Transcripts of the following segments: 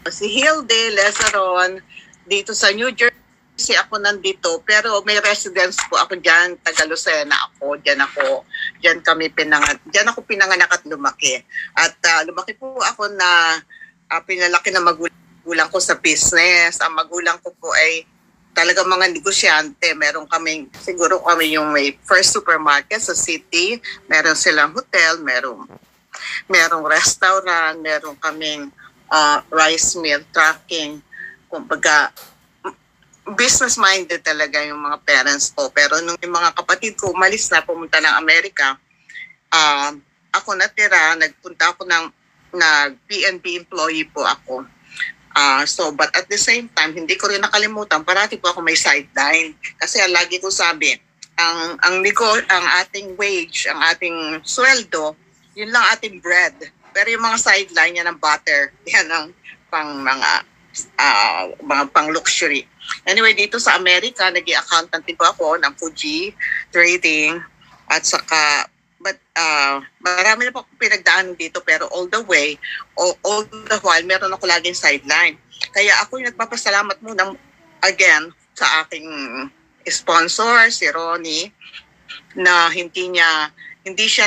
Si Hilde Lezaron, dito sa New Jersey ako nandito, pero may residence po ako dyan, taga Lucena ako, dyan ako pinanganak at lumaki. At lumaki po ako na pinalaki na magulang ko sa business. Ang magulang ko po ay talaga mga negosyante. Siguro kami yung may first supermarket sa city, meron silang hotel, merong restaurant, meron kaming rice mill, trucking. Kumbaga, business-minded talaga yung mga parents ko. Pero nung yung mga kapatid ko umalis na, pumunta ng Amerika, ako natira, nagpunta ako PNB employee po ako. But at the same time, hindi ko rin nakalimutan, parati po ako may sideline. Kasi lagi ko sabi, ang ating wage, ang ating sweldo, yun lang ating bread. Pero yung mga sideline, yan ang butter. Yan ang mga pang luxury. Anyway, dito sa Amerika, nag-i-accountant din po ako ng Fuji Trading at saka marami na po pinagdaan dito, pero all the while, meron ako laging sideline. Kaya ako yung nagpapasalamat muna again sa aking sponsor, si Ronnie, na hindi siya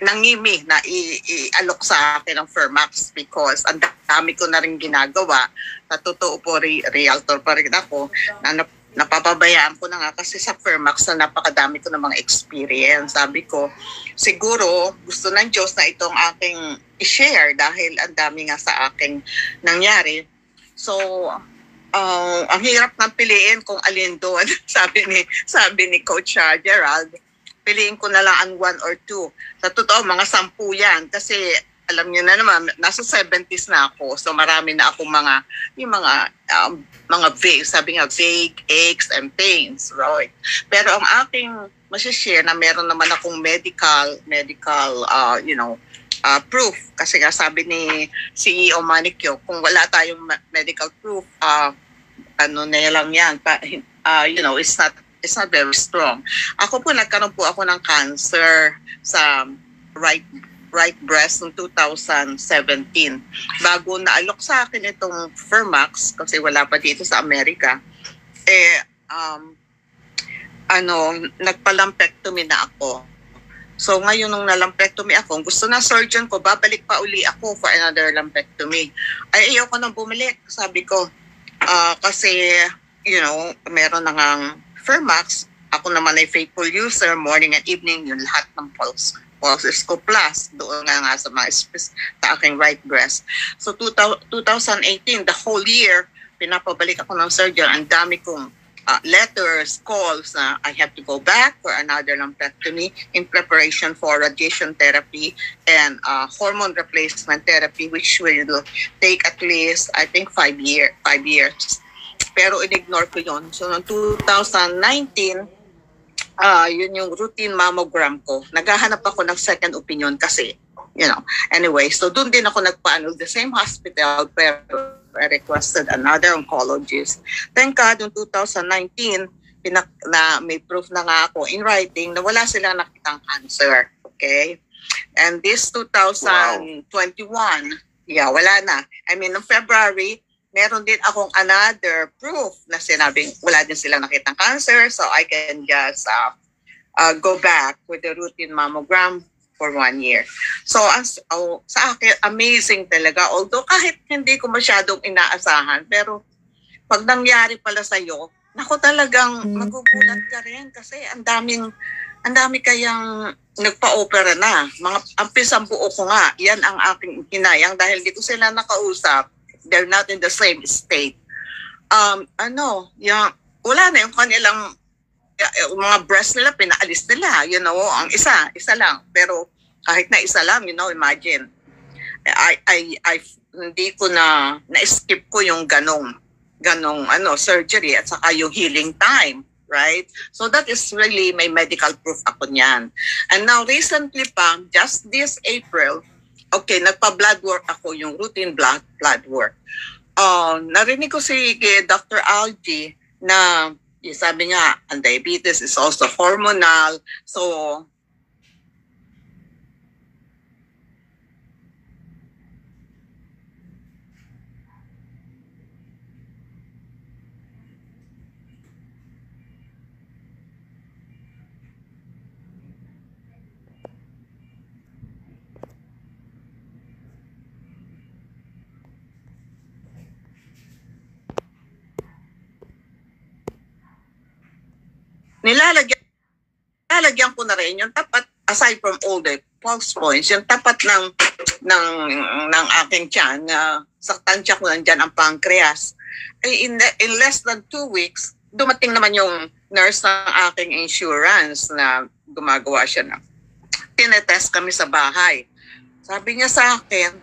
nangimi na i-alok sa akin ng Fermax because ang dami ko na rin ginagawa. Sa totoo po, realtor pa rin ako, na napapabayaan ko na nga kasi sa Fermax na napakadami ko ng mga experience. Sabi ko, siguro gusto ng Diyos na itong aking i-share dahil ang dami nga sa aking nangyari. So, ang hirap ng piliin kung alin doon. sabi ni Coach Gerald, piliin ko na lang ang 1 or 2. Sa totoo, mga 10 yan. Kasi alam niyo na naman, nasa 70s na ako. So marami na akong mga vague, sabi nga, vague aches and pains. Right? Pero ang aking masishare na meron naman akong medical proof. Kasi nga sabi ni CEO Manicure, kung wala tayong medical proof, na lang yan. It's not very strong. Ako po, nagkaroon po ako ng cancer sa right breast noong 2017. Bago naalok sa akin itong Fermax, kasi wala pa dito sa Amerika, nagpa-lumpectomy na ako. So ngayon nung na-lumpectomy ako, gusto na surgeon ko, babalik pa uli ako for another lumpectomy. Ay, ayaw ko nang bumalik, sabi ko. Kasi, meron na ngang Fermax, ako naman ay faithful user, morning and evening, yung lahat ng pulses ko plus, doon nga sa mga sa aking right breast. So 2018, the whole year, pinapabalik ako ng surgeon, ang dami kong letters, calls na I have to go back for another lumpectomy in preparation for radiation therapy and hormone replacement therapy, which will take at least, I think, 5 years. Pero in-ignore ko yun. So, noong 2019, yun yung routine mammogram ko. Naghahanap ako ng second opinion kasi, Anyway, so doon din ako nagpaano, the same hospital, pero I requested another oncologist. Thank God, noong 2019, na may proof na nga ako in writing na wala silang nakitang cancer. Okay? And this 2021, wala na. I mean, noong February, meron din akong another proof na sinabing wala din silang nakitang cancer, so I can just go back with the routine mammogram for 1 year. So sa akin, amazing talaga. Although kahit hindi ko masyadong inaasahan, pero pag nangyari pala sa'yo, naku talagang magugulat ka rin kasi ang dami kayang nagpa-opera na. Ang pisang buo ko nga, yan ang aking hinayang dahil dito sila nakausap. They're not in the same state. Wala na yung kanilang mga breast nila, pinaalis nila, ang isa lang. Pero kahit na isa lang, imagine. Hindi ko na-skip ko yung ganong surgery at saka yung healing time, right? So that is really may medical proof ako niyan. And now recently pa, just this April, okay, nagpa-blood work ako, yung routine blood work. Narinig ko si Dr. Algie na sabi nga, ang diabetes is also hormonal. So, nilalagyan ko na rin yung tapat, aside from all the pulse points, yung tapat ng aking tiyan, sa tansya ko nandyan ang pancreas. In less than 2 weeks, dumating naman yung nurse ng aking insurance na gumagawa siya na. Tinetest kami sa bahay. Sabi niya sa akin,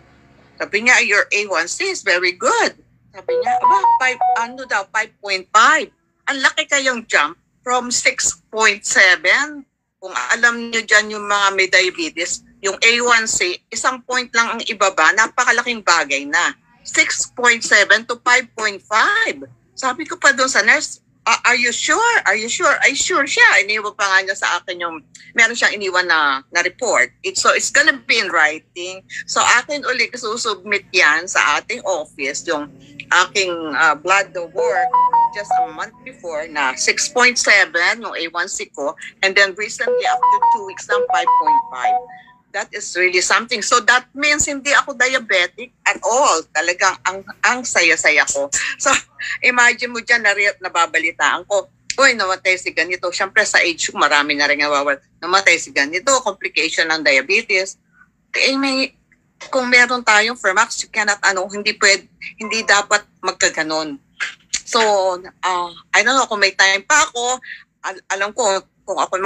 your A1C is very good. Sabi niya, 5.5. Ang laki kayong jump from 6.7. Kung alam niyo dyan yung mga may diabetes, yung A1C, 1 point lang ang ibaba, napakalaking bagay na. 6.7 to 5.5. Sabi ko pa doon sa nurse, are you sure? Are you sure? Ay, sure siya. Iniwan pa nga niya sa akin yung, meron siyang iniwan na report. So, it's gonna be in writing. So, akin ulit susubmit yan sa ating office, yung aking blood work just a month before na 6.7 yung A1C ko, and then recently after 2 weeks ng 5.5. That is really something. So that means hindi ako diabetic at all. Talagang ang saya-saya ko. So imagine mo dyan, nababalitaan ko, uy, namatay si ganito. Siyempre sa age ko, marami na rin namatay si ganito, complication ng diabetes. Kung meron tayong Fermax, you cannot, hindi dapat magkaganon. So, I don't know kung may time pa ako. Alam ko, kung ako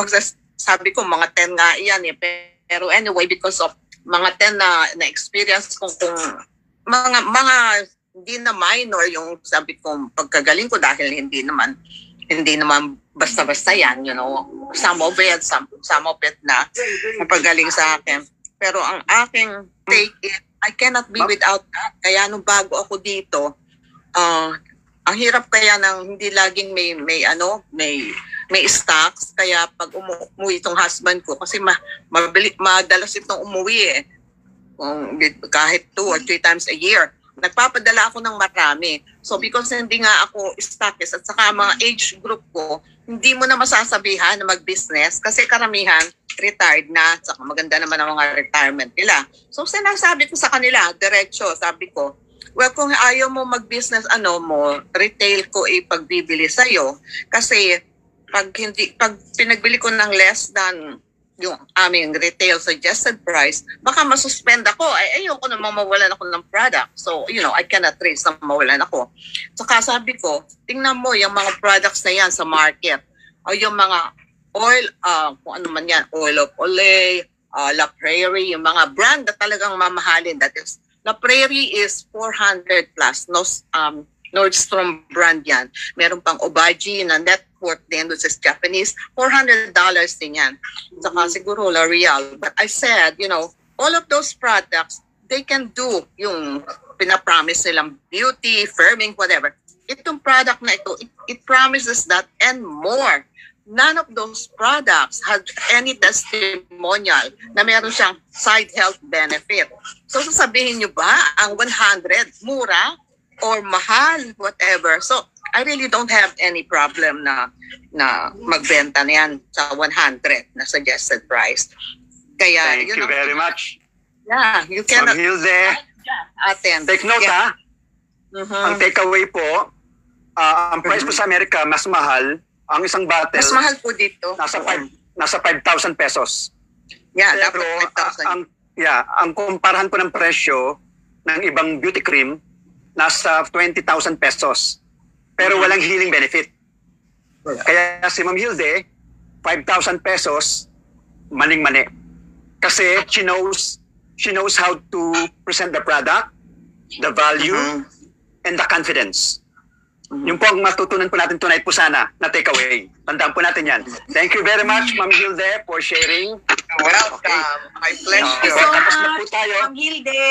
sabi ko, mga 10 nga yan eh. Pero anyway, because of mga 10 na experience kung mga hindi na minor yung sabi ko pagkagaling ko dahil hindi naman basta-basta yan, some of it na paggaling sa akin. Pero ang aking take is, I cannot be without that. Kaya nung bago ako dito, ang hirap kaya ng hindi laging may stocks, kaya pag umuwi itong husband ko, kasi madalas itong umuwi eh, kahit 2 or 3 times a year, nagpapadala ako ng marami. So because hindi nga ako stockist at saka mga age group ko, hindi mo na masasabihan na mag-business kasi karamihan retired na, saka maganda naman ang mga retirement nila. So sinasabi ko sa kanila, diretso, sabi ko, well, kung ayaw mo mag-business, retail ko ipagbibili sa'yo. Kasi pag pinagbili ko ng less than yung aming retail suggested price, baka masuspend ako. Ayoko namang mawalan ako ng product. So, I cannot trace na mawalan ako. Saka sabi ko, tingnan mo yung mga products na yan sa market. O yung mga oil, kung ano man yan, Oil of Olay, La Prairie, yung mga brand na talagang mamahalin. That is, La Prairie is 400 plus. Nordstrom brand yan. Meron pang Obagi na network din, which is Japanese. $400 din yan. Saka siguro L'Oreal. But I said, all of those products, they can do yung pinapromise nilang beauty, firming, whatever. Itong product na ito, it promises that and more. None of those products had any testimonial na meron siyang side health benefit. So sasabihin nyo ba ang 100 mura or mahal, whatever? So I really don't have any problem na magbenta niyan sa 100 na suggested price. Kaya thank you very much. Yeah, you cannot attend. Take note, yeah. Ang takeaway po, ang price po sa Amerika mas mahal. Ang isang bottle, mas mahal po dito. Nasa 5,000 pesos. Yeah, pero dapat 5,000. ang kumparahan po ng presyo ng ibang beauty cream nasa 20,000 pesos. Pero walang healing benefit. Kaya si Ma'am Hilde, 5,000 pesos, maling-mali. Kasi she knows how to present the product, the value, and the confidence. Yung po ang matutunan po natin tonight po sana na takeaway. Tandaan po natin yan. Thank you very much, Ma'am Hilde, for sharing. Welcome. My pleasure. Tapos na po tayo. Ma'am Hilde.